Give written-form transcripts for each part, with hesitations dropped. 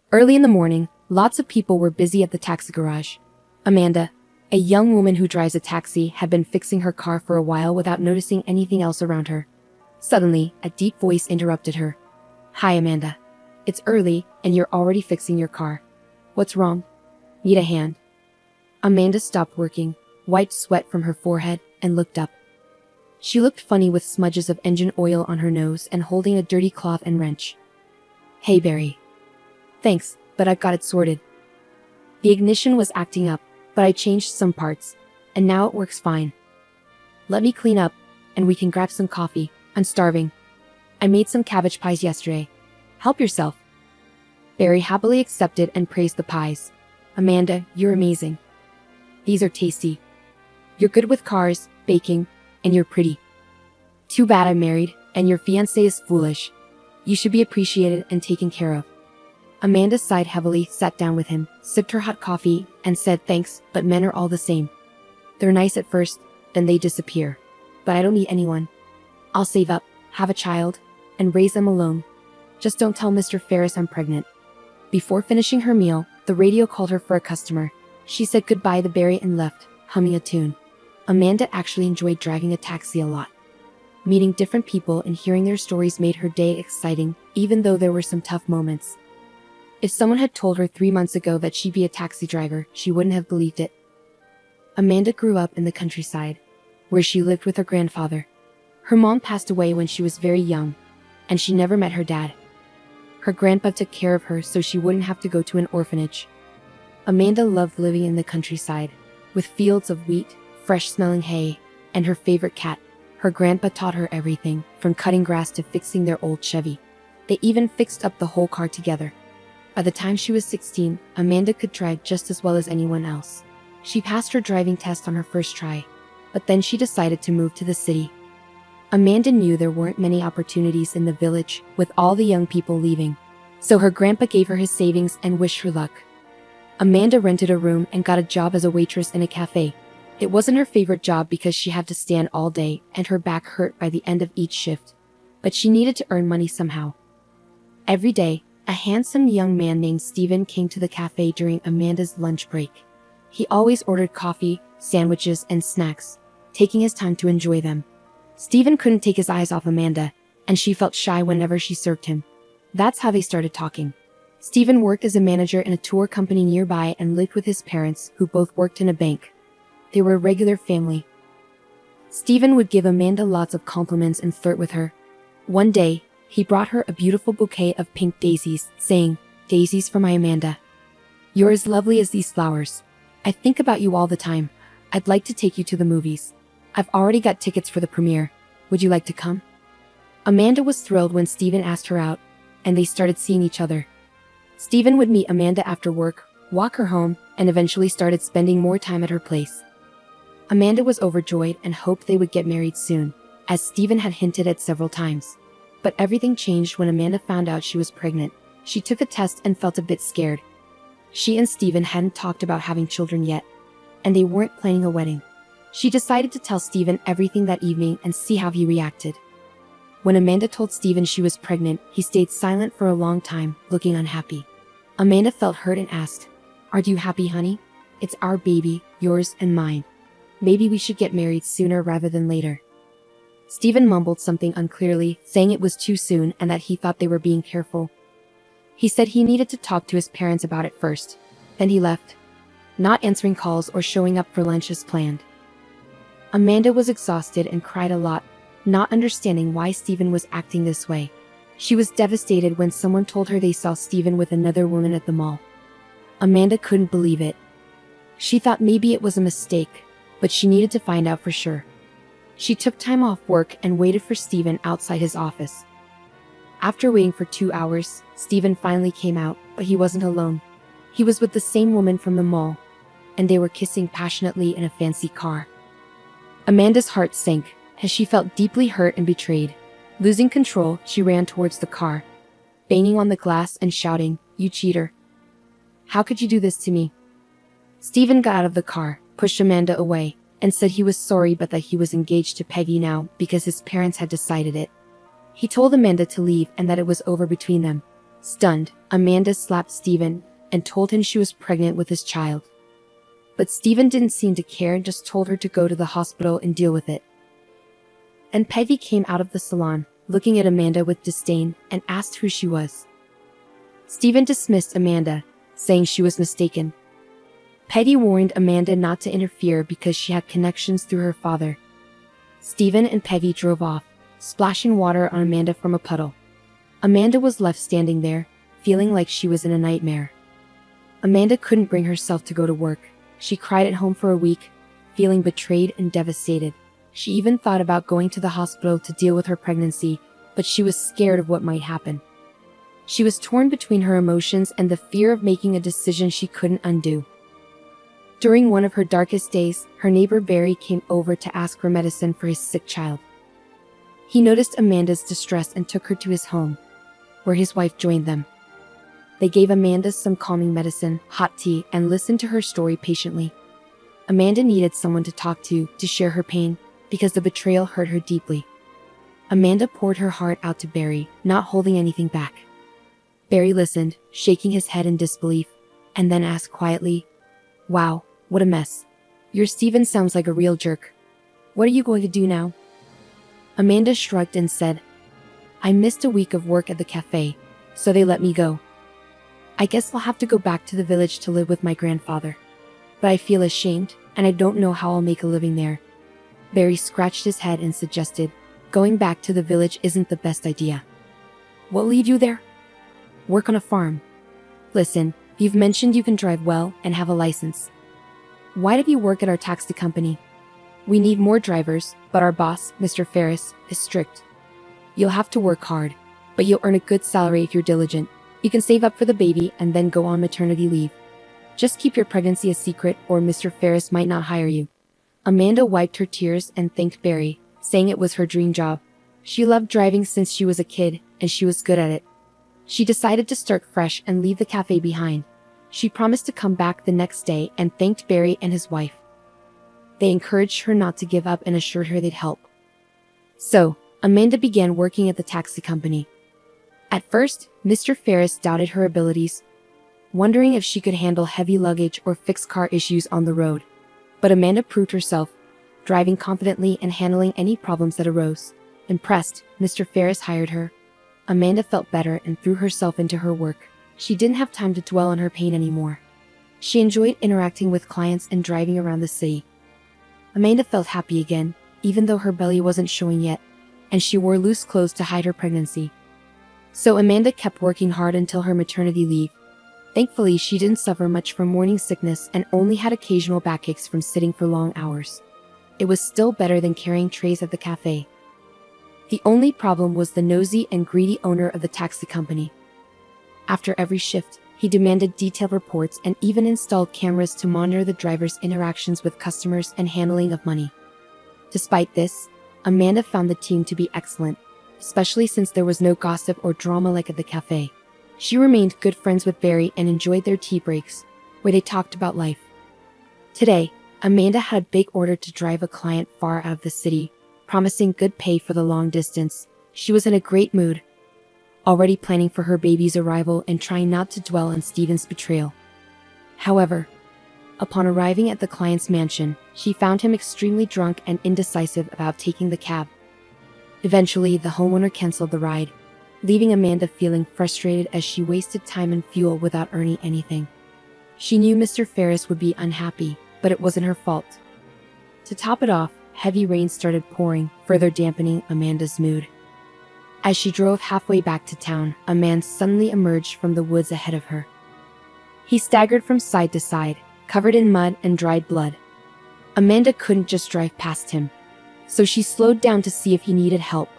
Early in the morning, lots of people were busy at the taxi garage. Amanda, a young woman who drives a taxi, had been fixing her car for a while without noticing anything else around her. Suddenly, a deep voice interrupted her. "Hi, Amanda. It's early, and you're already fixing your car. What's wrong? Need a hand?" Amanda stopped working, wiped sweat from her forehead, and looked up. She looked funny with smudges of engine oil on her nose and holding a dirty cloth and wrench. "Hey, Barry. Thanks, but I've got it sorted. The ignition was acting up, but I changed some parts, and now it works fine. Let me clean up, and we can grab some coffee. I'm starving. I made some cabbage pies yesterday. Help yourself." Barry happily accepted and praised the pies. "Amanda, you're amazing. These are tasty. You're good with cars, baking, and you're pretty. Too bad I'm married, and your fiancé is foolish. You should be appreciated and taken care of." Amanda sighed heavily, sat down with him, sipped her hot coffee, and said thanks, but men are all the same. They're nice at first, then they disappear. But I don't need anyone. I'll save up, have a child, and raise them alone. Just don't tell Mr. Ferris I'm pregnant. Before finishing her meal, the radio called her for a customer. She said goodbye to Barry and left, humming a tune. Amanda actually enjoyed driving a taxi a lot. Meeting different people and hearing their stories made her day exciting, even though there were some tough moments. If someone had told her 3 months ago that she'd be a taxi driver, she wouldn't have believed it. Amanda grew up in the countryside, where she lived with her grandfather. Her mom passed away when she was very young, and she never met her dad. Her grandpa took care of her so she wouldn't have to go to an orphanage. Amanda loved living in the countryside, with fields of wheat, fresh-smelling hay, and her favorite cat. Her grandpa taught her everything, from cutting grass to fixing their old Chevy. They even fixed up the whole car together. By the time she was 16, Amanda could drive just as well as anyone else. She passed her driving test on her first try, but then she decided to move to the city. Amanda knew there weren't many opportunities in the village, with all the young people leaving. So her grandpa gave her his savings and wished her luck. Amanda rented a room and got a job as a waitress in a cafe. It wasn't her favorite job because she had to stand all day and her back hurt by the end of each shift. But she needed to earn money somehow. Every day, a handsome young man named Steven came to the cafe during Amanda's lunch break. He always ordered coffee, sandwiches, and snacks, taking his time to enjoy them. Steven couldn't take his eyes off Amanda, and she felt shy whenever she served him. That's how they started talking. Steven worked as a manager in a tour company nearby and lived with his parents, who both worked in a bank. They were a regular family. Steven would give Amanda lots of compliments and flirt with her. One day, he brought her a beautiful bouquet of pink daisies, saying, "Daisies for my Amanda. You're as lovely as these flowers. I think about you all the time. I'd like to take you to the movies. I've already got tickets for the premiere. Would you like to come?" Amanda was thrilled when Steven asked her out, and they started seeing each other. Steven would meet Amanda after work, walk her home, and eventually started spending more time at her place. Amanda was overjoyed and hoped they would get married soon, as Steven had hinted at several times. But everything changed when Amanda found out she was pregnant. She took a test and felt a bit scared. She and Steven hadn't talked about having children yet, and they weren't planning a wedding. She decided to tell Steven everything that evening and see how he reacted. When Amanda told Steven she was pregnant, he stayed silent for a long time, looking unhappy. Amanda felt hurt and asked, "Are you happy, honey? It's our baby, yours and mine. Maybe we should get married sooner rather than later." Steven mumbled something unclearly, saying it was too soon and that he thought they were being careful. He said he needed to talk to his parents about it first. Then he left, not answering calls or showing up for lunch as planned. Amanda was exhausted and cried a lot, not understanding why Steven was acting this way. She was devastated when someone told her they saw Steven with another woman at the mall. Amanda couldn't believe it. She thought maybe it was a mistake, but she needed to find out for sure. She took time off work and waited for Steven outside his office. After waiting for 2 hours, Steven finally came out, but he wasn't alone. He was with the same woman from the mall, and they were kissing passionately in a fancy car. Amanda's heart sank, as she felt deeply hurt and betrayed. Losing control, she ran towards the car, banging on the glass and shouting, "You cheater! How could you do this to me?" Steven got out of the car, pushed Amanda away, and said he was sorry but that he was engaged to Peggy now because his parents had decided it. He told Amanda to leave and that it was over between them. Stunned, Amanda slapped Steven and told him she was pregnant with his child. But Steven didn't seem to care and just told her to go to the hospital and deal with it. And Peggy came out of the salon, looking at Amanda with disdain, and asked who she was. Steven dismissed Amanda, saying she was mistaken. Peggy warned Amanda not to interfere because she had connections through her father. Steven and Peggy drove off, splashing water on Amanda from a puddle. Amanda was left standing there, feeling like she was in a nightmare. Amanda couldn't bring herself to go to work. She cried at home for a week, feeling betrayed and devastated. She even thought about going to the hospital to deal with her pregnancy, but she was scared of what might happen. She was torn between her emotions and the fear of making a decision she couldn't undo. During one of her darkest days, her neighbor Barry came over to ask for medicine for his sick child. He noticed Amanda's distress and took her to his home, where his wife joined them. They gave Amanda some calming medicine, hot tea, and listened to her story patiently. Amanda needed someone to talk to share her pain, because the betrayal hurt her deeply. Amanda poured her heart out to Barry, not holding anything back. Barry listened, shaking his head in disbelief, and then asked quietly, "Wow, what a mess. Your Steven sounds like a real jerk. What are you going to do now?" Amanda shrugged and said, "I missed a week of work at the cafe, so they let me go. I guess I'll have to go back to the village to live with my grandfather. But I feel ashamed, and I don't know how I'll make a living there." Barry scratched his head and suggested, "Going back to the village isn't the best idea. What'll lead you there? Work on a farm. Listen, you've mentioned you can drive well and have a license. Why don't you work at our taxi company? We need more drivers, but our boss, Mr. Ferris, is strict. You'll have to work hard, but you'll earn a good salary if you're diligent. You can save up for the baby and then go on maternity leave. Just keep your pregnancy a secret or Mr. Ferris might not hire you." Amanda wiped her tears and thanked Barry, saying it was her dream job. She loved driving since she was a kid, and she was good at it. She decided to start fresh and leave the cafe behind. She promised to come back the next day and thanked Barry and his wife. They encouraged her not to give up and assured her they'd help. So, Amanda began working at the taxi company. At first, Mr. Ferris doubted her abilities, wondering if she could handle heavy luggage or fix car issues on the road. But Amanda proved herself, driving confidently and handling any problems that arose. Impressed, Mr. Ferris hired her. Amanda felt better and threw herself into her work. She didn't have time to dwell on her pain anymore. She enjoyed interacting with clients and driving around the city. Amanda felt happy again, even though her belly wasn't showing yet, and she wore loose clothes to hide her pregnancy. So Amanda kept working hard until her maternity leave. Thankfully, she didn't suffer much from morning sickness and only had occasional backaches from sitting for long hours. It was still better than carrying trays at the cafe. The only problem was the nosy and greedy owner of the taxi company. After every shift, he demanded detailed reports and even installed cameras to monitor the driver's interactions with customers and handling of money. Despite this, Amanda found the team to be excellent, especially since there was no gossip or drama like at the cafe. She remained good friends with Barry and enjoyed their tea breaks, where they talked about life. Today, Amanda had a big order to drive a client far out of the city, promising good pay for the long distance. She was in a great mood, already planning for her baby's arrival and trying not to dwell on Steven's betrayal. However, upon arriving at the client's mansion, she found him extremely drunk and indecisive about taking the cab. Eventually, the homeowner canceled the ride, leaving Amanda feeling frustrated as she wasted time and fuel without earning anything. She knew Mr. Ferris would be unhappy, but it wasn't her fault. To top it off, heavy rain started pouring, further dampening Amanda's mood. As she drove halfway back to town, a man suddenly emerged from the woods ahead of her. He staggered from side to side, covered in mud and dried blood. Amanda couldn't just drive past him, so she slowed down to see if he needed help.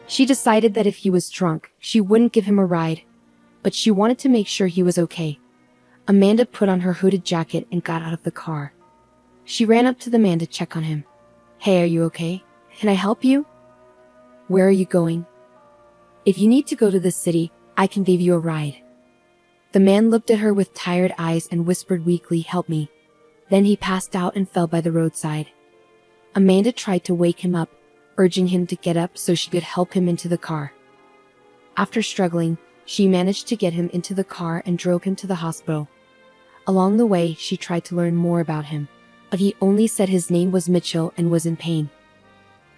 She decided that if he was drunk, she wouldn't give him a ride, but she wanted to make sure he was okay. Amanda put on her hooded jacket and got out of the car. She ran up to the man to check on him. "Hey, are you okay? Can I help you? Where are you going? If you need to go to the city, I can give you a ride." The man looked at her with tired eyes and whispered weakly, "Help me." Then he passed out and fell by the roadside. Amanda tried to wake him up, urging him to get up so she could help him into the car. After struggling, She managed to get him into the car and drove him to the hospital. Along the way, she tried to learn more about him, but he only said his name was Mitchell and was in pain.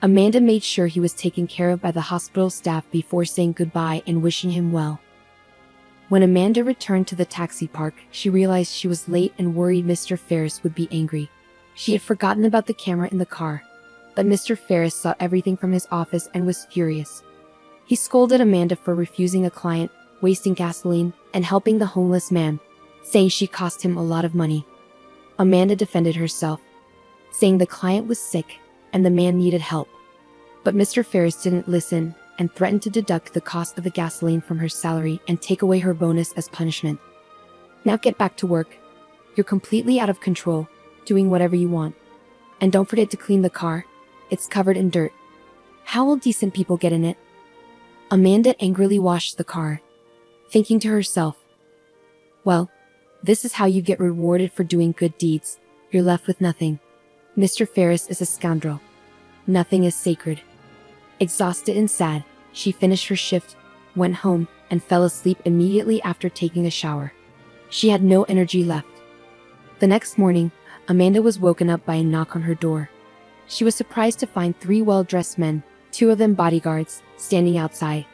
Amanda made sure he was taken care of by the hospital staff before saying goodbye and wishing him well. When Amanda returned to the taxi park, she realized she was late and worried Mr. Ferris would be angry. She had forgotten about the camera in the car, but Mr. Ferris saw everything from his office and was furious. He scolded Amanda for refusing a client, wasting gasoline, and helping the homeless man, saying she cost him a lot of money. Amanda defended herself, saying the client was sick and the man needed help. But Mr. Ferris didn't listen and threatened to deduct the cost of the gasoline from her salary and take away her bonus as punishment. Now get back to work. You're completely out of control, doing whatever you want. And don't forget to clean the car. It's covered in dirt. How will decent people get in it? Amanda angrily washed the car, thinking to herself, well, this is how you get rewarded for doing good deeds. You're left with nothing. Mr. Ferris is a scoundrel. Nothing is sacred. Exhausted and sad, she finished her shift, went home, and fell asleep immediately after taking a shower. She had no energy left. The next morning, Amanda was woken up by a knock on her door. She was surprised to find 3 well-dressed men, 2 of them bodyguards, standing outside.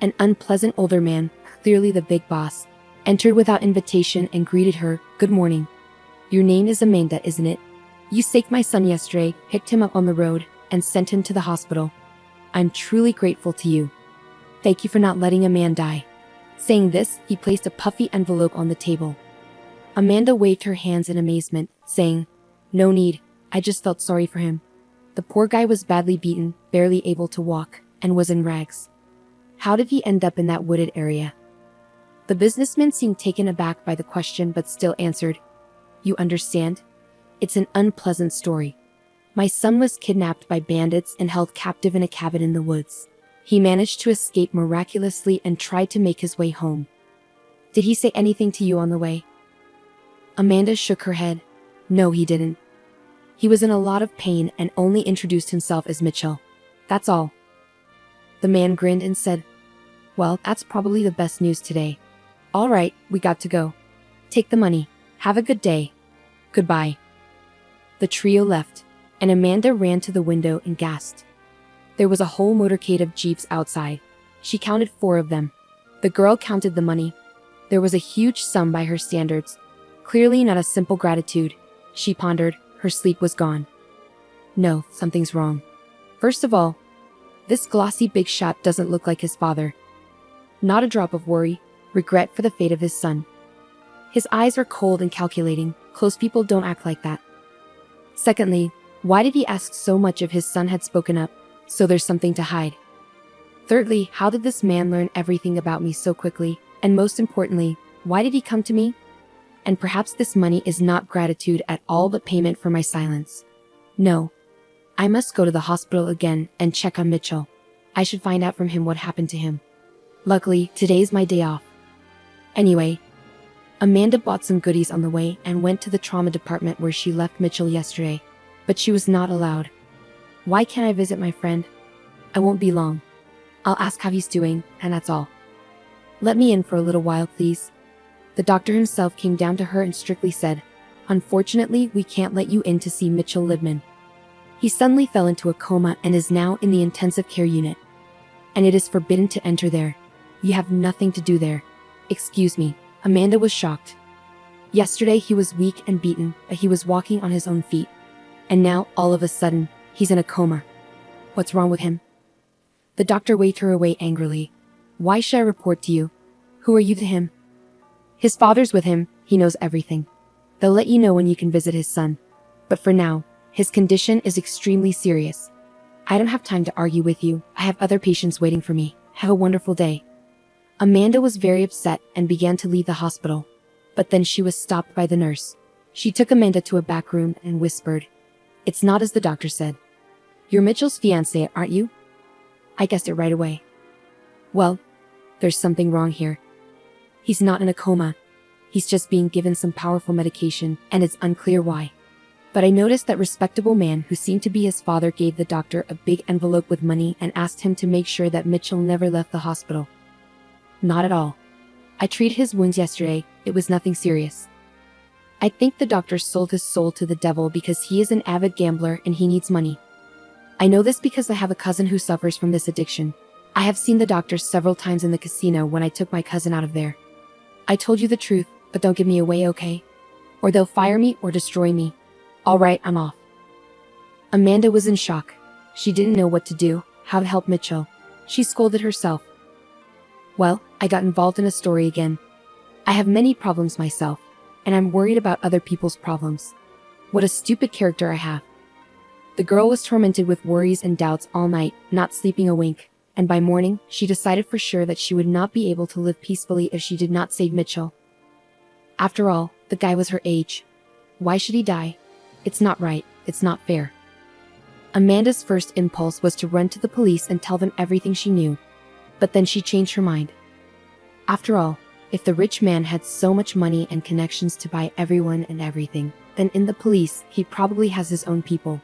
An unpleasant older man, clearly the big boss, entered without invitation and greeted her, "Good morning. Your name is Amanda, isn't it? You saved my son yesterday, picked him up on the road, and sent him to the hospital. I'm truly grateful to you. Thank you for not letting a man die." Saying this, he placed a puffy envelope on the table. Amanda waved her hands in amazement, saying, "No need, I just felt sorry for him. The poor guy was badly beaten, barely able to walk, and was in rags. How did he end up in that wooded area?" The businessman seemed taken aback by the question but still answered, "You understand? It's an unpleasant story. My son was kidnapped by bandits and held captive in a cabin in the woods. He managed to escape miraculously and tried to make his way home. Did he say anything to you on the way?" Amanda shook her head. "No, he didn't. He was in a lot of pain and only introduced himself as Mitchell. That's all." The man grinned and said, "Well, that's probably the best news today. All right, we got to go. Take the money. Have a good day. Goodbye." The trio left, and Amanda ran to the window and gasped. There was a whole motorcade of jeeps outside. She counted 4 of them. The girl counted the money. There was a huge sum by her standards. Clearly not a simple gratitude. She pondered. Her sleep was gone. No, something's wrong. First of all, this glossy big shot doesn't look like his father. Not a drop of worry, regret for the fate of his son. His eyes are cold and calculating. Close people don't act like that. Secondly, why did he ask so much if his son had spoken up? So there's something to hide. Thirdly, how did this man learn everything about me so quickly? And most importantly, why did he come to me? And perhaps this money is not gratitude at all but payment for my silence. No. I must go to the hospital again and check on Mitchell. I should find out from him what happened to him. Luckily, today's my day off. Anyway, Amanda bought some goodies on the way and went to the trauma department where she left Mitchell yesterday, but she was not allowed. Why can't I visit my friend? I won't be long. I'll ask how he's doing, and that's all. Let me in for a little while, please. The doctor himself came down to her and strictly said, "Unfortunately, we can't let you in to see Mitchell Libman. He suddenly fell into a coma and is now in the intensive care unit. And it is forbidden to enter there. You have nothing to do there." Excuse me. Amanda was shocked. Yesterday he was weak and beaten, but he was walking on his own feet. And now, all of a sudden, he's in a coma. What's wrong with him? The doctor waved her away angrily. "Why should I report to you? Who are you to him? His father's with him, he knows everything. They'll let you know when you can visit his son. But for now, his condition is extremely serious. I don't have time to argue with you. I have other patients waiting for me. Have a wonderful day." Amanda was very upset and began to leave the hospital. But then she was stopped by the nurse. She took Amanda to a back room and whispered, "It's not as the doctor said. You're Mitchell's fiancé, aren't you?" I guessed it right away. "Well, there's something wrong here. He's not in a coma. He's just being given some powerful medication, and it's unclear why. But I noticed that respectable man who seemed to be his father gave the doctor a big envelope with money and asked him to make sure that Mitchell never left the hospital." Not at all. I treated his wounds yesterday, it was nothing serious. I think the doctor sold his soul to the devil because he is an avid gambler and he needs money. I know this because I have a cousin who suffers from this addiction. I have seen the doctor several times in the casino when I took my cousin out of there. I told you the truth, but don't give me away, okay? Or they'll fire me or destroy me. Alright, I'm off. Amanda was in shock. She didn't know what to do, how to help Mitchell. She scolded herself. Well, I got involved in a story again. I have many problems myself, and I'm worried about other people's problems. What a stupid character I have. The girl was tormented with worries and doubts all night, not sleeping a wink, and by morning, she decided for sure that she would not be able to live peacefully if she did not save Mitchell. After all, the guy was her age. Why should he die? It's not right, it's not fair. Amanda's first impulse was to run to the police and tell them everything she knew. But then she changed her mind. After all, if the rich man had so much money and connections to buy everyone and everything, then in the police, he probably has his own people.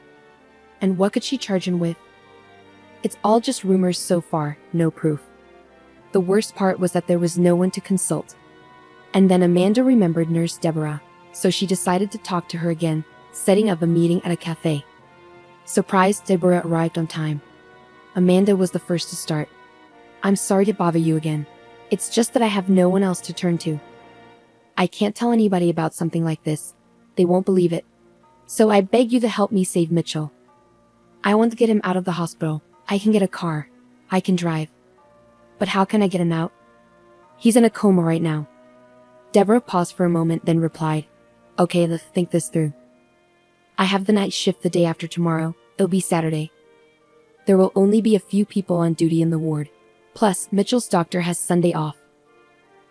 And what could she charge him with? It's all just rumors so far, no proof. The worst part was that there was no one to consult. And then Amanda remembered Nurse Deborah, so she decided to talk to her again, setting up a meeting at a cafe. Surprise, Deborah arrived on time. Amanda was the first to start. I'm sorry to bother you again. It's just that I have no one else to turn to. I can't tell anybody about something like this. They won't believe it. So I beg you to help me save Mitchell. I want to get him out of the hospital. I can get a car. I can drive. But how can I get him out? He's in a coma right now. Deborah paused for a moment, then replied, Okay, let's think this through. I have the night shift the day after tomorrow. It'll be Saturday. There will only be a few people on duty in the ward. Plus, Mitchell's doctor has Sunday off.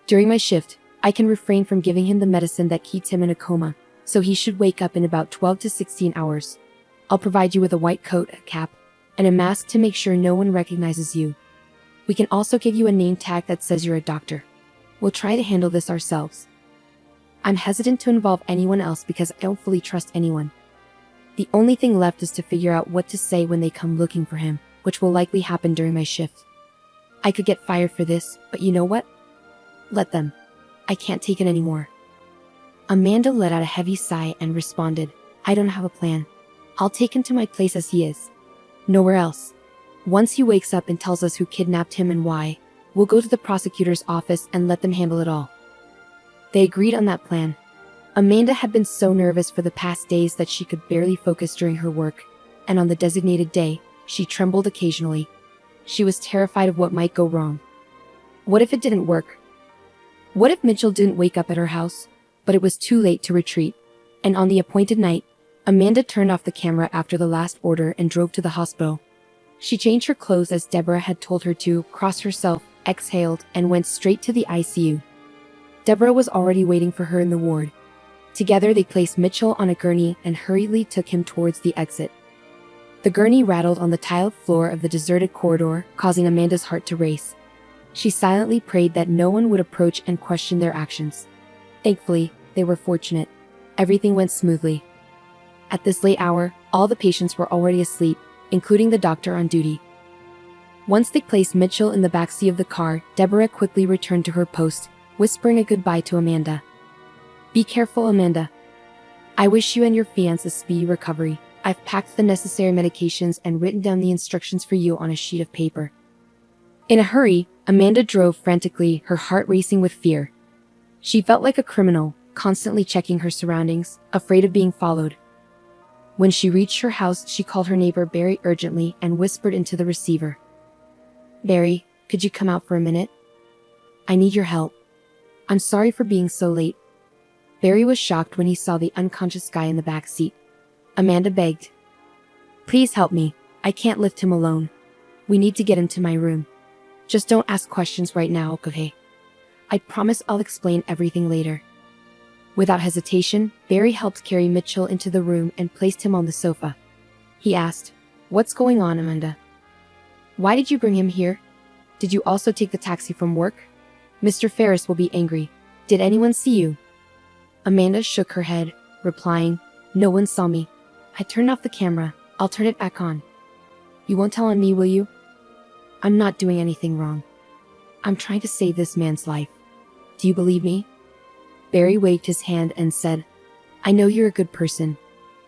During my shift, I can refrain from giving him the medicine that keeps him in a coma, so he should wake up in about 12 to 16 hours. I'll provide you with a white coat, a cap, and a mask to make sure no one recognizes you. We can also give you a name tag that says you're a doctor. We'll try to handle this ourselves. I'm hesitant to involve anyone else because I don't fully trust anyone. The only thing left is to figure out what to say when they come looking for him, which will likely happen during my shift. I could get fired for this, but you know what? Let them. I can't take it anymore. Amanda let out a heavy sigh and responded, I don't have a plan. I'll take him to my place as he is. Nowhere else. Once he wakes up and tells us who kidnapped him and why, we'll go to the prosecutor's office and let them handle it all. They agreed on that plan. Amanda had been so nervous for the past days that she could barely focus during her work, and on the designated day, she trembled occasionally. She was terrified of what might go wrong. What if it didn't work? What if Mitchell didn't wake up at her house? But it was too late to retreat, and on the appointed night, Amanda turned off the camera after the last order and drove to the hospital. She changed her clothes as Deborah had told her to, crossed herself, exhaled, and went straight to the ICU. Deborah was already waiting for her in the ward. Together they placed Mitchell on a gurney and hurriedly took him towards the exit. The gurney rattled on the tiled floor of the deserted corridor, causing Amanda's heart to race. She silently prayed that no one would approach and question their actions. Thankfully, they were fortunate. Everything went smoothly. At this late hour, all the patients were already asleep, including the doctor on duty. Once they placed Mitchell in the backseat of the car, Deborah quickly returned to her post, whispering a goodbye to Amanda. Be careful, Amanda. I wish you and your fiancé a speedy recovery. I've packed the necessary medications and written down the instructions for you on a sheet of paper. In a hurry, Amanda drove frantically, her heart racing with fear. She felt like a criminal, constantly checking her surroundings, afraid of being followed. When she reached her house, she called her neighbor Barry urgently and whispered into the receiver. Barry, could you come out for a minute? I need your help. I'm sorry for being so late. Barry was shocked when he saw the unconscious guy in the back seat. Amanda begged. Please help me. I can't lift him alone. We need to get him to my room. Just don't ask questions right now, okay? I promise I'll explain everything later. Without hesitation, Barry helped carry Mitchell into the room and placed him on the sofa. He asked, What's going on, Amanda? Why did you bring him here? Did you also take the taxi from work? Mr. Ferris will be angry. Did anyone see you? Amanda shook her head, replying, No one saw me. I turned off the camera. I'll turn it back on. You won't tell on me, will you? I'm not doing anything wrong. I'm trying to save this man's life. Do you believe me? Barry waved his hand and said, I know you're a good person.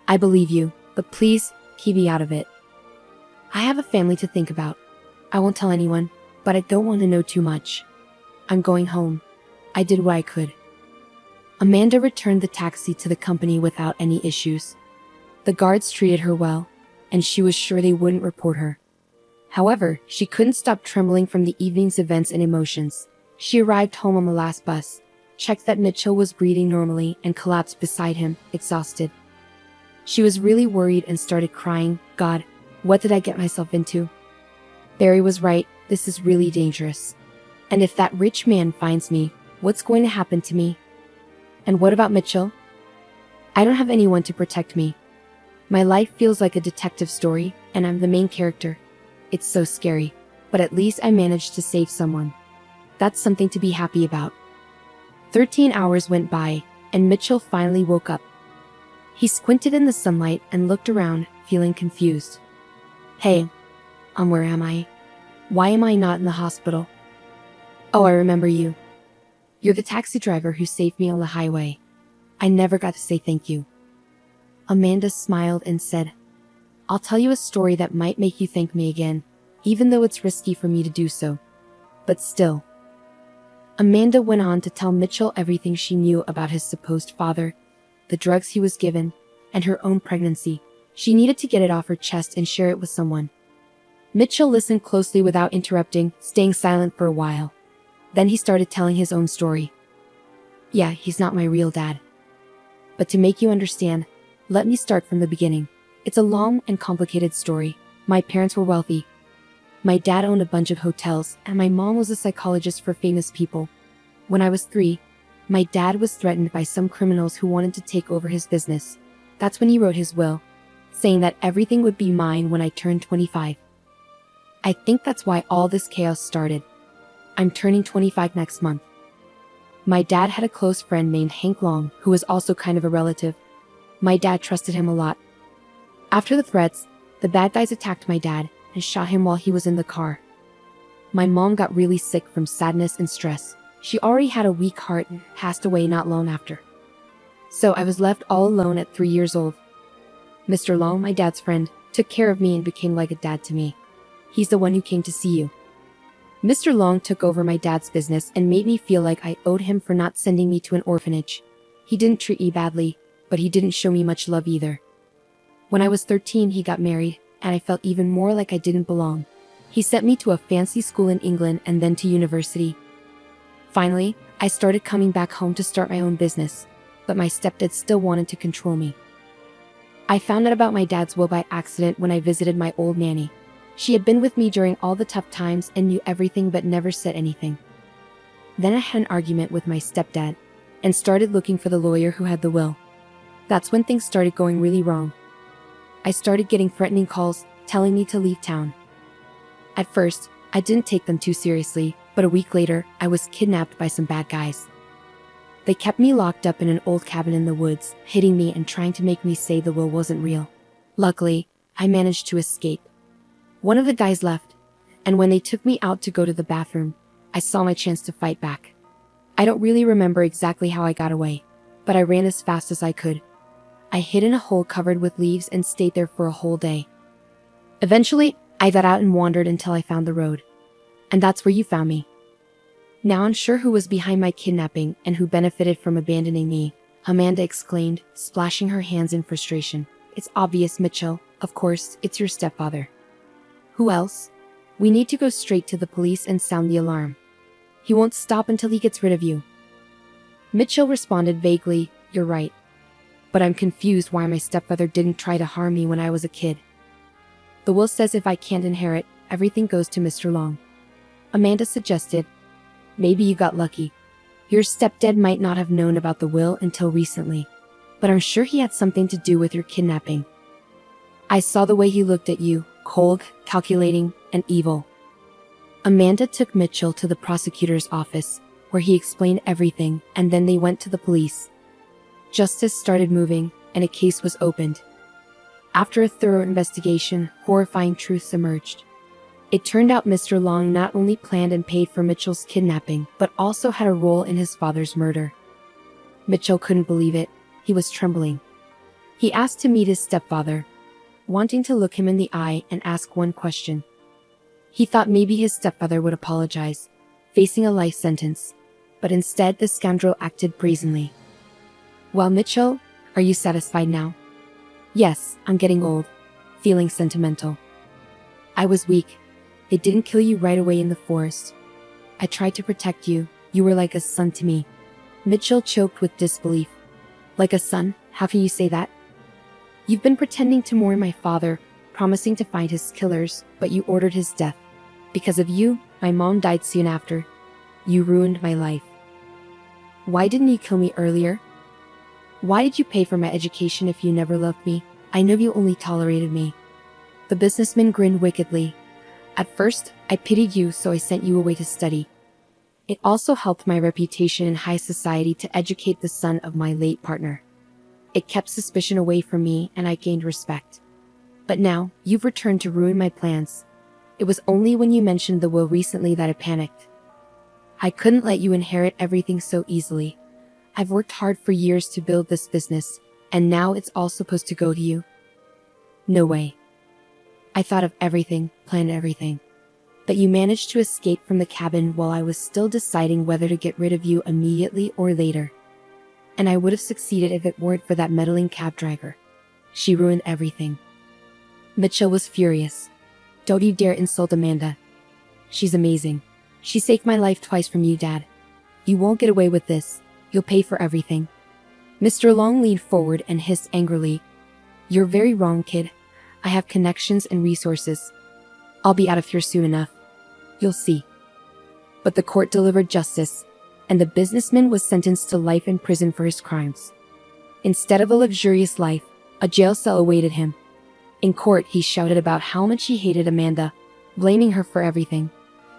I believe you, but please, keep me out of it. I have a family to think about. I won't tell anyone, but I don't want to know too much. I'm going home. I did what I could. Amanda returned the taxi to the company without any issues. The guards treated her well, and she was sure they wouldn't report her. However, she couldn't stop trembling from the evening's events and emotions. She arrived home on the last bus, checked that Mitchell was breathing normally, and collapsed beside him, exhausted. She was really worried and started crying. God, what did I get myself into? Barry was right, this is really dangerous. And if that rich man finds me, what's going to happen to me? And what about Mitchell? I don't have anyone to protect me. My life feels like a detective story, and I'm the main character. It's so scary, but at least I managed to save someone. That's something to be happy about. 13 hours went by, and Mitchell finally woke up. He squinted in the sunlight and looked around, feeling confused. Hey, where am I? Why am I not in the hospital? Oh, I remember you. You're the taxi driver who saved me on the highway. I never got to say thank you. Amanda smiled and said, I'll tell you a story that might make you thank me again, even though it's risky for me to do so. But still. Amanda went on to tell Mitchell everything she knew about his supposed father, the drugs he was given, and her own pregnancy. She needed to get it off her chest and share it with someone. Mitchell listened closely without interrupting, staying silent for a while. Then he started telling his own story. Yeah, he's not my real dad. But to make you understand, let me start from the beginning. It's a long and complicated story. My parents were wealthy. My dad owned a bunch of hotels, and my mom was a psychologist for famous people. When I was 3, my dad was threatened by some criminals who wanted to take over his business. That's when he wrote his will, saying that everything would be mine when I turned 25. I think that's why all this chaos started. I'm turning 25 next month. My dad had a close friend named Hank Long, who was also kind of a relative. My dad trusted him a lot. After the threats, the bad guys attacked my dad and shot him while he was in the car. My mom got really sick from sadness and stress. She already had a weak heart and passed away not long after. So I was left all alone at 3 years old. Mr. Long, my dad's friend, took care of me and became like a dad to me. He's the one who came to see you. Mr. Long took over my dad's business and made me feel like I owed him for not sending me to an orphanage. He didn't treat me badly, but he didn't show me much love either. When I was 13, he got married, and I felt even more like I didn't belong. He sent me to a fancy school in England and then to university. Finally, I started coming back home to start my own business, but my stepdad still wanted to control me. I found out about my dad's will by accident when I visited my old nanny. She had been with me during all the tough times and knew everything but never said anything. Then I had an argument with my stepdad, and started looking for the lawyer who had the will. That's when things started going really wrong. I started getting threatening calls, telling me to leave town. At first, I didn't take them too seriously, but a week later, I was kidnapped by some bad guys. They kept me locked up in an old cabin in the woods, hitting me and trying to make me say the will wasn't real. Luckily, I managed to escape. One of the guys left, and when they took me out to go to the bathroom, I saw my chance to fight back. I don't really remember exactly how I got away, but I ran as fast as I could. I hid in a hole covered with leaves and stayed there for a whole day. Eventually, I got out and wandered until I found the road. And that's where you found me. Now I'm sure who was behind my kidnapping and who benefited from abandoning me, Amanda exclaimed, splashing her hands in frustration. It's obvious, Mitchell. Of course, it's your stepfather. Who else? We need to go straight to the police and sound the alarm. He won't stop until he gets rid of you. Mitchell responded vaguely, You're right. But I'm confused why my stepfather didn't try to harm me when I was a kid. The will says if I can't inherit, everything goes to Mr. Long. Amanda suggested, Maybe you got lucky. Your stepdad might not have known about the will until recently, but I'm sure he had something to do with your kidnapping. I saw the way he looked at you, cold, calculating, and evil. Amanda took Mitchell to the prosecutor's office, where he explained everything, and then they went to the police. Justice started moving, and a case was opened. After a thorough investigation, horrifying truths emerged. It turned out Mr. Long not only planned and paid for Mitchell's kidnapping, but also had a role in his father's murder. Mitchell couldn't believe it. He was trembling. He asked to meet his stepfather, wanting to look him in the eye and ask one question. He thought maybe his stepfather would apologize, facing a life sentence, but instead the scoundrel acted brazenly. "Well, Mitchell, are you satisfied now?" "Yes, I'm getting old, feeling sentimental. I was weak. They didn't kill you right away in the forest. I tried to protect you. You were like a son to me." Mitchell choked with disbelief. "Like a son? How can you say that?" "You've been pretending to mourn my father, promising to find his killers, but you ordered his death. Because of you, my mom died soon after. You ruined my life. Why didn't you kill me earlier? Why did you pay for my education if you never loved me? I know you only tolerated me." The businessman grinned wickedly. "At first, I pitied you, so I sent you away to study. It also helped my reputation in high society to educate the son of my late partner. It kept suspicion away from me and I gained respect. But now, you've returned to ruin my plans. It was only when you mentioned the will recently that I panicked. I couldn't let you inherit everything so easily. I've worked hard for years to build this business, and now it's all supposed to go to you? No way. I thought of everything, planned everything. But you managed to escape from the cabin while I was still deciding whether to get rid of you immediately or later. And I would have succeeded if it weren't for that meddling cab driver. She ruined everything." Mitchell was furious. "Don't you dare insult Amanda. She's amazing. She saved my life twice from you, Dad. You won't get away with this. You'll pay for everything." Mr. Long leaned forward and hissed angrily. "You're very wrong, kid. I have connections and resources. I'll be out of here soon enough. You'll see." But the court delivered justice, and the businessman was sentenced to life in prison for his crimes. Instead of a luxurious life, a jail cell awaited him. In court, he shouted about how much he hated Amanda, blaming her for everything.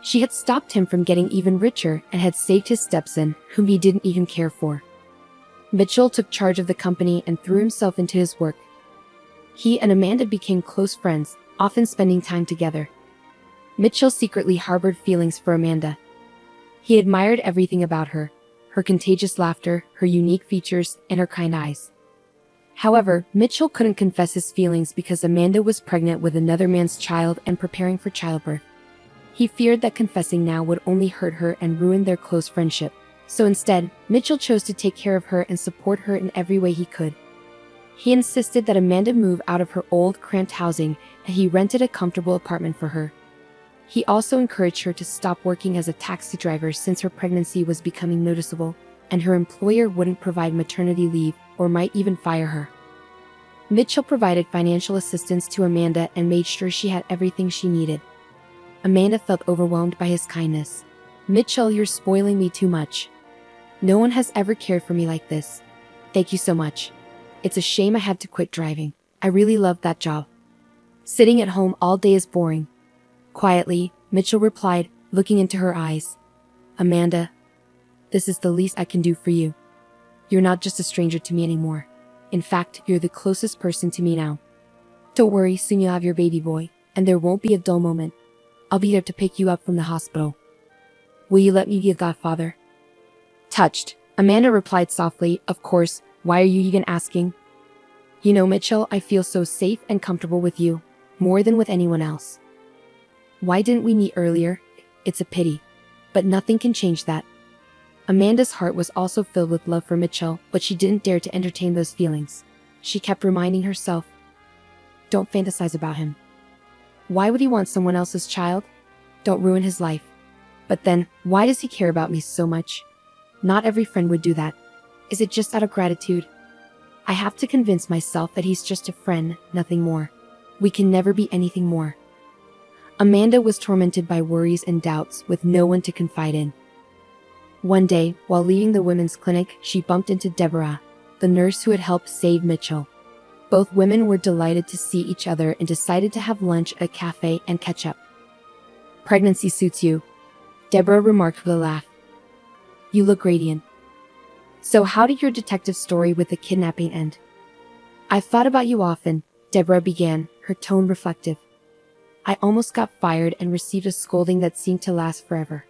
She had stopped him from getting even richer and had saved his stepson, whom he didn't even care for. Mitchell took charge of the company and threw himself into his work. He and Amanda became close friends, often spending time together. Mitchell secretly harbored feelings for Amanda. He admired everything about her: her contagious laughter, her unique features, and her kind eyes. However, Mitchell couldn't confess his feelings because Amanda was pregnant with another man's child and preparing for childbirth. He feared that confessing now would only hurt her and ruin their close friendship. So instead, Mitchell chose to take care of her and support her in every way he could. He insisted that Amanda move out of her old, cramped housing, and he rented a comfortable apartment for her. He also encouraged her to stop working as a taxi driver since her pregnancy was becoming noticeable, and her employer wouldn't provide maternity leave or might even fire her. Mitchell provided financial assistance to Amanda and made sure she had everything she needed. Amanda felt overwhelmed by his kindness. "Mitchell, you're spoiling me too much. No one has ever cared for me like this. Thank you so much. It's a shame I had to quit driving. I really loved that job. Sitting at home all day is boring." Quietly, Mitchell replied, looking into her eyes. "Amanda, this is the least I can do for you. You're not just a stranger to me anymore. In fact, you're the closest person to me now. Don't worry, soon you'll have your baby boy, and there won't be a dull moment. I'll be there to pick you up from the hospital. Will you let me be a godfather?" Touched, Amanda replied softly, "Of course, why are you even asking? You know, Mitchell, I feel so safe and comfortable with you, more than with anyone else. Why didn't we meet earlier? It's a pity. But nothing can change that." Amanda's heart was also filled with love for Mitchell, but she didn't dare to entertain those feelings. She kept reminding herself, "Don't fantasize about him. Why would he want someone else's child? Don't ruin his life. But then, why does he care about me so much? Not every friend would do that. Is it just out of gratitude? I have to convince myself that he's just a friend, nothing more. We can never be anything more." Amanda was tormented by worries and doubts, with no one to confide in. One day, while leaving the women's clinic, she bumped into Deborah, the nurse who had helped save Mitchell. Both women were delighted to see each other and decided to have lunch at a cafe and catch up. "Pregnancy suits you," Deborah remarked with a laugh. "You look radiant. So how did your detective story with the kidnapping end?" "I've thought about you often," Deborah began, her tone reflective. I almost got fired and received a scolding that seemed to last forever.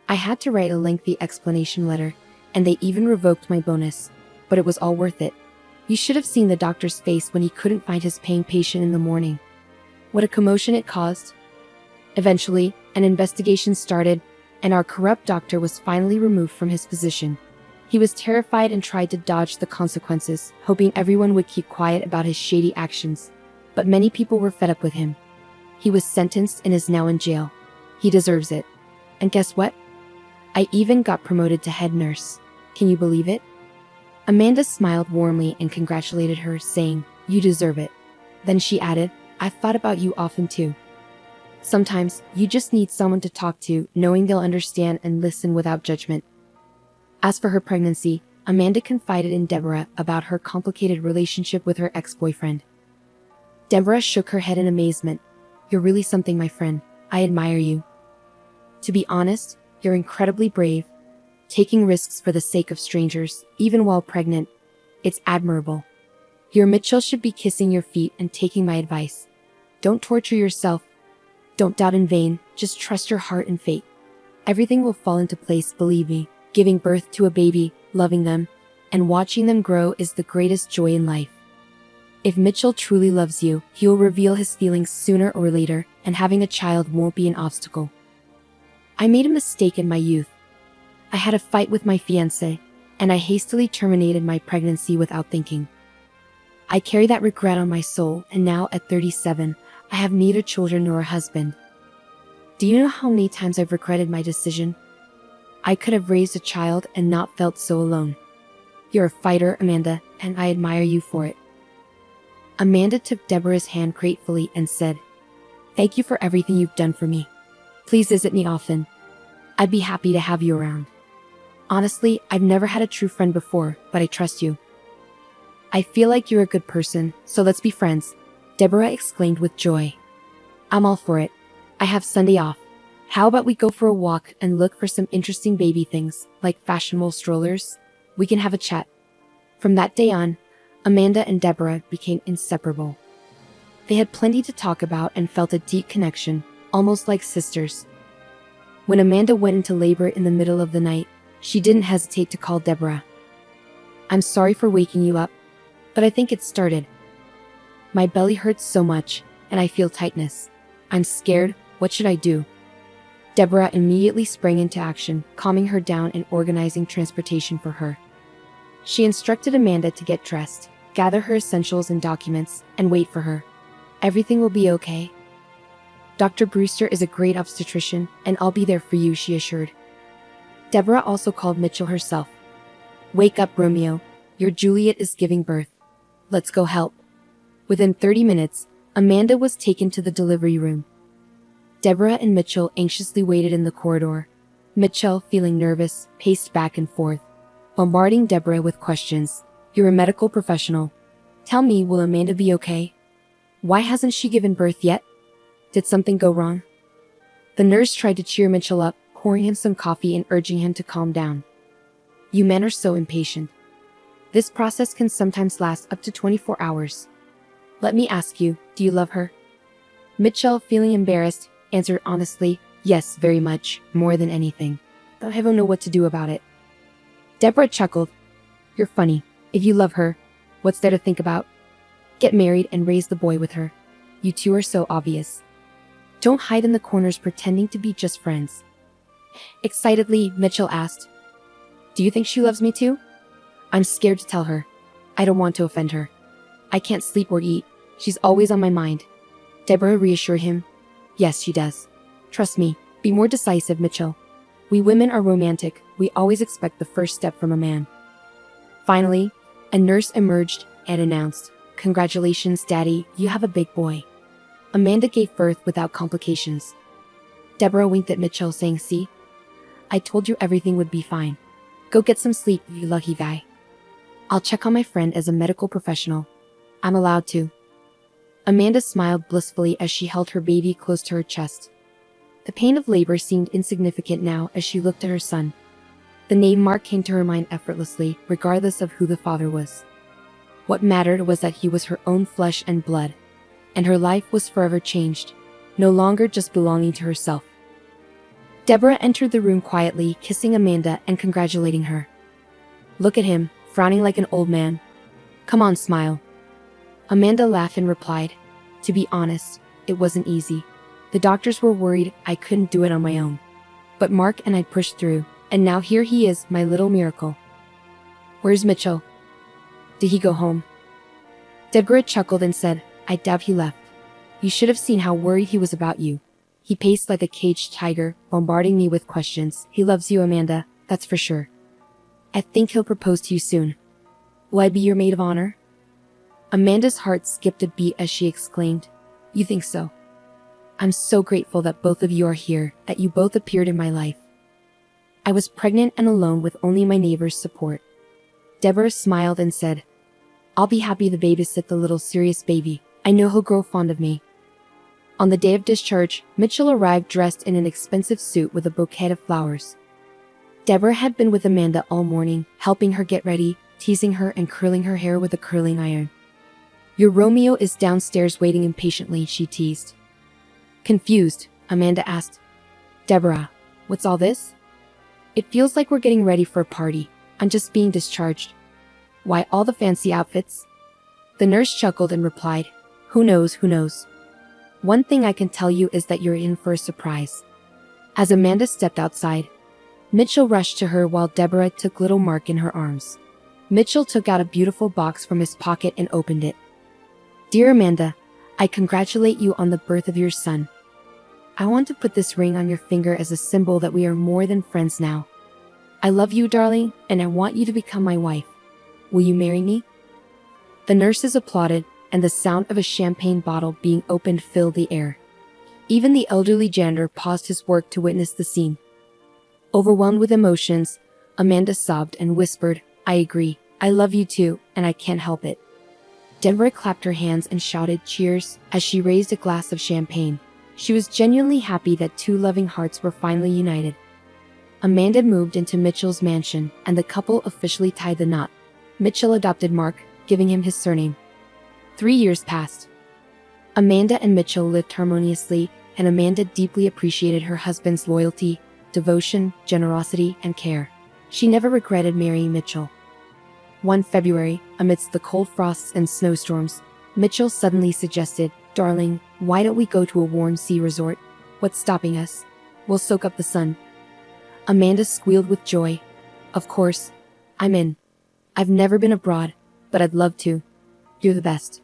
I had to write a lengthy explanation letter, and they even revoked my bonus, but it was all worth it. You should have seen the doctor's face when he couldn't find his paying patient in the morning. What a commotion it caused. Eventually, an investigation started, and our corrupt doctor was finally removed from his position. He was terrified and tried to dodge the consequences, hoping everyone would keep quiet about his shady actions. But many people were fed up with him. He was sentenced and is now in jail. He deserves it. And guess what? I even got promoted to head nurse. Can you believe it? Amanda smiled warmly and congratulated her, saying, "You deserve it." Then she added, "I've thought about you often too. Sometimes, you just need someone to talk to, knowing they'll understand and listen without judgment." As for her pregnancy, Amanda confided in Deborah about her complicated relationship with her ex-boyfriend. Deborah shook her head in amazement. "You're really something, my friend. I admire you. To be honest, you're incredibly brave. Taking risks for the sake of strangers, even while pregnant. It's admirable. Your Mitchell should be kissing your feet and taking my advice. Don't torture yourself. Don't doubt in vain, just trust your heart and fate. Everything will fall into place, believe me. Giving birth to a baby, loving them, and watching them grow is the greatest joy in life. If Mitchell truly loves you, he will reveal his feelings sooner or later, and having a child won't be an obstacle. I made a mistake in my youth. I had a fight with my fiancé, and I hastily terminated my pregnancy without thinking. I carry that regret on my soul, and now at 37, I have neither children nor a husband. Do you know how many times I've regretted my decision? I could have raised a child and not felt so alone. You're a fighter, Amanda, and I admire you for it. Amanda took Deborah's hand gratefully and said, "Thank you for everything you've done for me. Please visit me often. I'd be happy to have you around. Honestly, I've never had a true friend before, but I trust you. I feel like you're a good person, so let's be friends," Deborah exclaimed with joy. "I'm all for it. I have Sunday off. How about we go for a walk and look for some interesting baby things, like fashionable strollers? We can have a chat." From that day on, Amanda and Deborah became inseparable. They had plenty to talk about and felt a deep connection, almost like sisters. When Amanda went into labor in the middle of the night, she didn't hesitate to call Deborah. "I'm sorry for waking you up, but I think it started. My belly hurts so much, and I feel tightness. I'm scared. What should I do?" Deborah immediately sprang into action, calming her down and organizing transportation for her. She instructed Amanda to get dressed, gather her essentials and documents, and wait for her. "Everything will be okay. Dr. Brewster is a great obstetrician, and I'll be there for you," she assured. Deborah also called Mitchell herself. "Wake up, Romeo. Your Juliet is giving birth. Let's go help." Within 30 minutes, Amanda was taken to the delivery room. Deborah and Mitchell anxiously waited in the corridor. Mitchell, feeling nervous, paced back and forth, bombarding Deborah with questions. "You're a medical professional. Tell me, will Amanda be okay? Why hasn't she given birth yet? Did something go wrong?" The nurse tried to cheer Mitchell up, pouring him some coffee and urging him to calm down. "You men are so impatient. This process can sometimes last up to 24 hours. Let me ask you, do you love her?" Mitchell, feeling embarrassed, answered honestly, "Yes, very much, more than anything. But I don't know what to do about it." Deborah chuckled. "You're funny. If you love her, what's there to think about? Get married and raise the boy with her. You two are so obvious. Don't hide in the corners pretending to be just friends." Excitedly, Mitchell asked, "Do you think she loves me too?" "I'm scared to tell her. I don't want to offend her. I can't sleep or eat. She's always on my mind." Deborah reassured him. "Yes, she does. Trust me. Be more decisive, Mitchell. We women are romantic. We always expect the first step from a man." Finally, a nurse emerged and announced, "Congratulations, Daddy, you have a big boy." Amanda gave birth without complications. Deborah winked at Mitchell, saying, "See? I told you everything would be fine. Go get some sleep, you lucky guy. I'll check on my friend as a medical professional. I'm allowed to." Amanda smiled blissfully as she held her baby close to her chest. The pain of labor seemed insignificant now as she looked at her son. The name Mark came to her mind effortlessly, regardless of who the father was. What mattered was that he was her own flesh and blood, and her life was forever changed. no longer just belonging to herself. Deborah entered the room quietly, kissing Amanda and congratulating her. Look at him, frowning like an old man. Come on, smile. Amanda laughed and replied, to be honest, it wasn't easy. The doctors were worried I couldn't do it on my own. But Mark and I pushed through, and now here he is, my little miracle. Where's Mitchell? Did he go home? Deborah chuckled and said, I doubt he left. You should have seen how worried he was about you. He paced like a caged tiger, bombarding me with questions. He loves you, Amanda, that's for sure. I think he'll propose to you soon. Will I be your maid of honor? Amanda's heart skipped a beat as she exclaimed, You think so? I'm so grateful that both of you are here, that you both appeared in my life. I was pregnant and alone with only my neighbor's support. Deborah smiled and said, I'll be happy to babysit the little serious baby. I know he'll grow fond of me. On the day of discharge, Mitchell arrived dressed in an expensive suit with a bouquet of flowers. Deborah had been with Amanda all morning, helping her get ready, teasing her and curling her hair with a curling iron. Your Romeo is downstairs waiting impatiently, she teased. Confused, Amanda asked, Deborah, what's all this? It feels like we're getting ready for a party. I'm just being discharged. Why all the fancy outfits? The nurse chuckled and replied, Who knows, who knows? One thing I can tell you is that you're in for a surprise. As Amanda stepped outside, Mitchell rushed to her while Deborah took little Mark in her arms. Mitchell took out a beautiful box from his pocket and opened it. Dear Amanda, I congratulate you on the birth of your son. I want to put this ring on your finger as a symbol that we are more than friends now. I love you, darling, and I want you to become my wife. Will you marry me? The nurses applauded, and the sound of a champagne bottle being opened filled the air. Even the elderly janitor paused his work to witness the scene. Overwhelmed with emotions, Amanda sobbed and whispered, I agree, I love you too, and I can't help it. Deborah clapped her hands and shouted cheers as she raised a glass of champagne. She was genuinely happy that two loving hearts were finally united. Amanda moved into Mitchell's mansion, and the couple officially tied the knot. Mitchell adopted Mark, giving him his surname. 3 years passed. Amanda and Mitchell lived harmoniously, and Amanda deeply appreciated her husband's loyalty, devotion, generosity, and care. She never regretted marrying Mitchell. One February, amidst the cold frosts and snowstorms, Mitchell suddenly suggested, Darling, why don't we go to a warm sea resort? What's stopping us? We'll soak up the sun. Amanda squealed with joy. Of course, I'm in. I've never been abroad, but I'd love to. You're the best.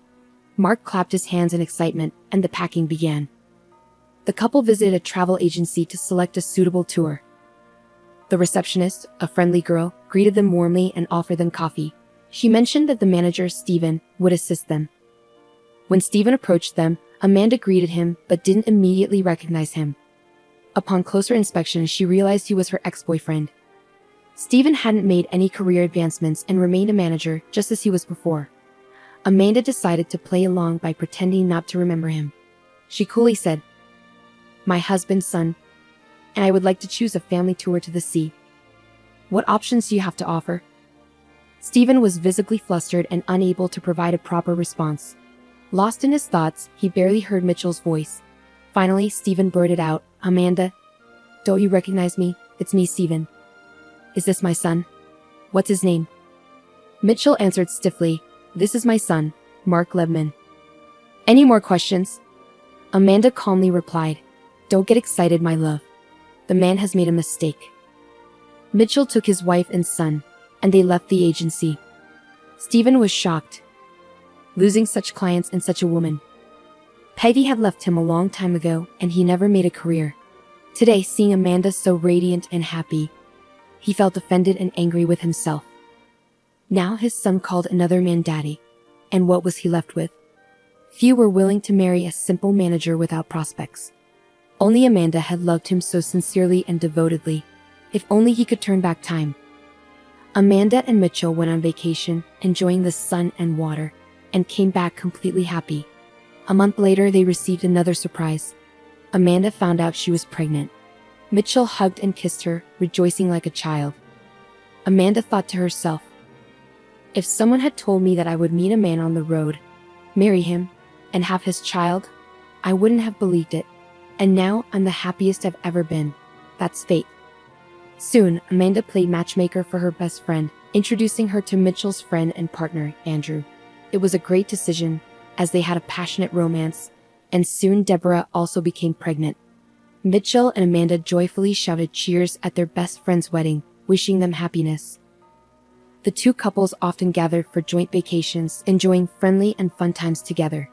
Mark clapped his hands in excitement, and the packing began. The couple visited a travel agency to select a suitable tour. The receptionist, a friendly girl, greeted them warmly and offered them coffee. She mentioned that the manager, Stephen, would assist them. When Stephen approached them, Amanda greeted him but didn't immediately recognize him. Upon closer inspection, she realized he was her ex-boyfriend. Stephen hadn't made any career advancements and remained a manager just as he was before. Amanda decided to play along by pretending not to remember him. She coolly said, My husband's son, and I would like to choose a family tour to the sea. What options do you have to offer? Stephen was visibly flustered and unable to provide a proper response. Lost in his thoughts, he barely heard Mitchell's voice. Finally, Stephen blurted out, Amanda, don't you recognize me? It's me, Stephen. Is this my son? What's his name? Mitchell answered stiffly, This is my son, Mark Lebman. Any more questions? Amanda calmly replied, Don't get excited, my love. The man has made a mistake. Mitchell took his wife and son, and they left the agency. Stephen was shocked. Losing such clients and such a woman. Peggy had left him a long time ago, and he never made a career. Today, seeing Amanda so radiant and happy, he felt offended and angry with himself. Now his son called another man daddy, and what was he left with? Few were willing to marry a simple manager without prospects. Only Amanda had loved him so sincerely and devotedly. If only he could turn back time. Amanda and Mitchell went on vacation, enjoying the sun and water, and came back completely happy. A month later, they received another surprise. Amanda found out she was pregnant. Mitchell hugged and kissed her, rejoicing like a child. Amanda thought to herself, if someone had told me that I would meet a man on the road, marry him, and have his child, I wouldn't have believed it. And now I'm the happiest I've ever been. That's fate. Soon, Amanda played matchmaker for her best friend, introducing her to Mitchell's friend and partner, Andrew. It was a great decision, as they had a passionate romance, and soon Deborah also became pregnant. Mitchell and Amanda joyfully shouted cheers at their best friend's wedding, wishing them happiness. The two couples often gathered for joint vacations, enjoying friendly and fun times together.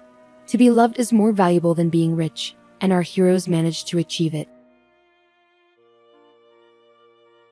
To be loved is more valuable than being rich, and our heroes managed to achieve it.